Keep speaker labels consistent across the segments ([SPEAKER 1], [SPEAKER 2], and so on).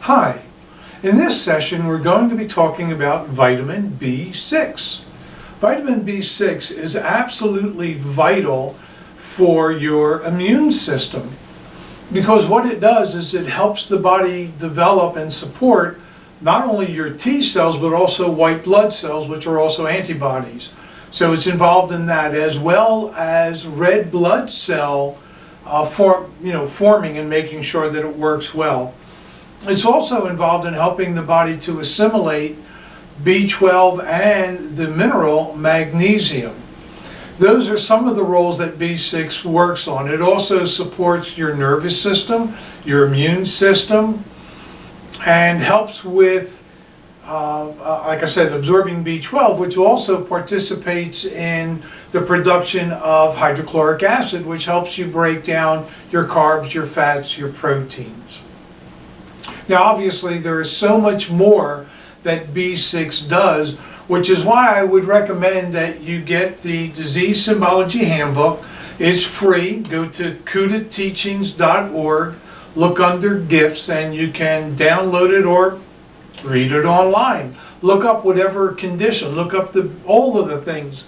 [SPEAKER 1] Hi, in this session we're going to be talking about vitamin B6. Vitamin B6 is absolutely vital for your immune system because what it does is it helps the body develop and support not only your T cells but also white blood cells, which are also antibodies. So it's involved in that, as well as red blood cell forming and making sure that it works well. It's also involved in helping the body to assimilate B12 and the mineral magnesium. Those are some of the roles that B6 works on. It also supports your nervous system, your immune system, and helps with, like I said, absorbing B12, which also participates in the production of hydrochloric acid, which helps you break down your carbs, your fats, your proteins. Now, obviously, there is so much more that B6 does, which is why I would recommend that you get the Disease Symbology Handbook. It's free. Go to CUTAteachings.org, look under Gifts, and you can download it or read it online. Look up whatever condition, look up all of the things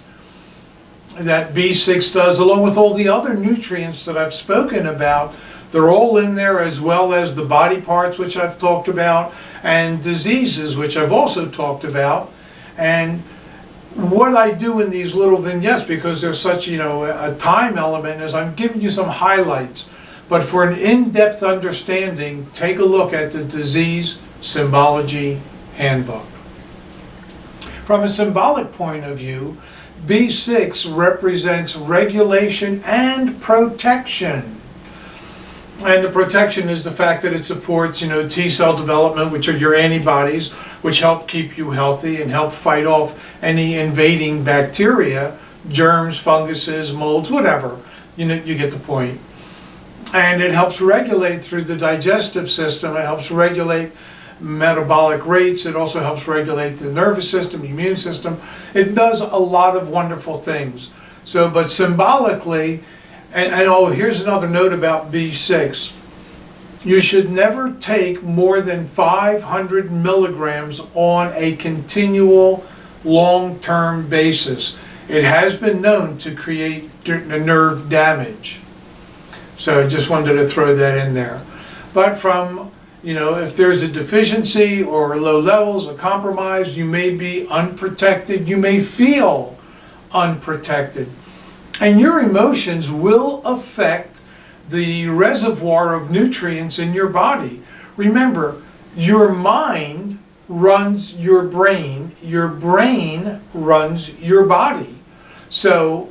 [SPEAKER 1] that B6 does, along with all the other nutrients that I've spoken about. They're all in there, as well as the body parts, which I've talked about, and diseases, which I've also talked about. And what I do in these little vignettes, because there's such a time element, is I'm giving you some highlights. But for an in-depth understanding, take a look at the Disease Symbology Handbook. From a symbolic point of view, B6 represents regulation and protection. And the protection is the fact that it supports, T cell development, which are your antibodies, which help keep you healthy and help fight off any invading bacteria, germs, funguses, molds, whatever. You get the point. And it helps regulate through the digestive system. It helps regulate metabolic rates. It also helps regulate the nervous system, immune system. It does a lot of wonderful things. So, but symbolically, and here's another note about B6. You should never take more than 500 milligrams on a continual long-term basis. It has been known to create nerve damage. So I just wanted to throw that in there. But from, if there's a deficiency or low levels, a compromise, you may be unprotected. You may feel unprotected. And your emotions will affect the reservoir of nutrients in your body. Remember, your mind runs your brain runs your body. So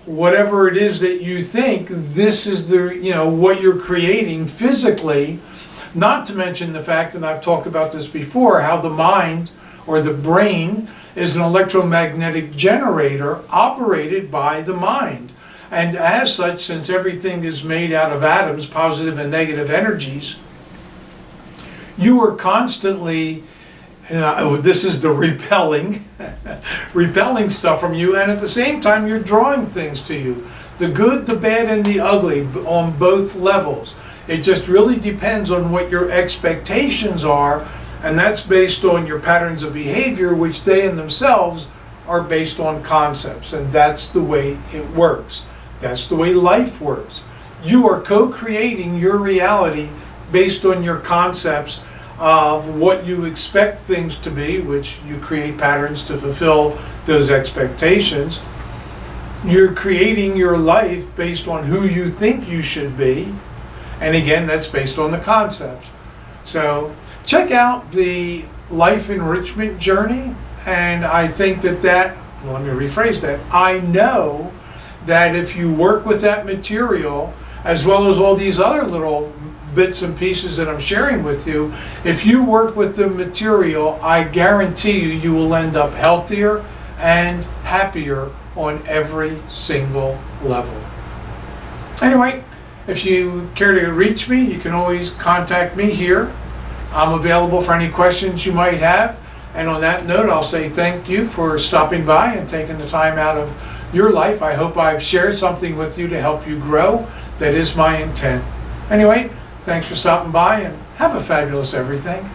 [SPEAKER 1] whatever it is that you think, this is what you're creating physically, not to mention the fact, and I've talked about this before, how the mind or the brain is an electromagnetic generator operated by the mind. And as such, since everything is made out of atoms, positive and negative energies, you are constantly, this is the repelling stuff from you, and at the same time you're drawing things to you. The good, the bad, and the ugly on both levels. It just really depends on what your expectations are, and that's based on your patterns of behavior, which they in themselves are based on concepts, and that's the way it works. That's the way life works. You are co-creating your reality based on your concepts of what you expect things to be, which you create patterns to fulfill those expectations. You're creating your life based on who you think you should be, and again, that's based on the concepts. So check out the Life Enrichment Journey, and I think let me rephrase that, I know that if you work with that material, as well as all these other little bits and pieces that I'm sharing with you, if you work with the material, I guarantee you will end up healthier and happier on every single level. Anyway, if you care to reach me, you can always contact me here. I'm available for any questions you might have. And on that note, I'll say thank you for stopping by and taking the time out of your life. I hope I've shared something with you to help you grow. That is my intent. Anyway, Thanks for stopping by and have a fabulous everything.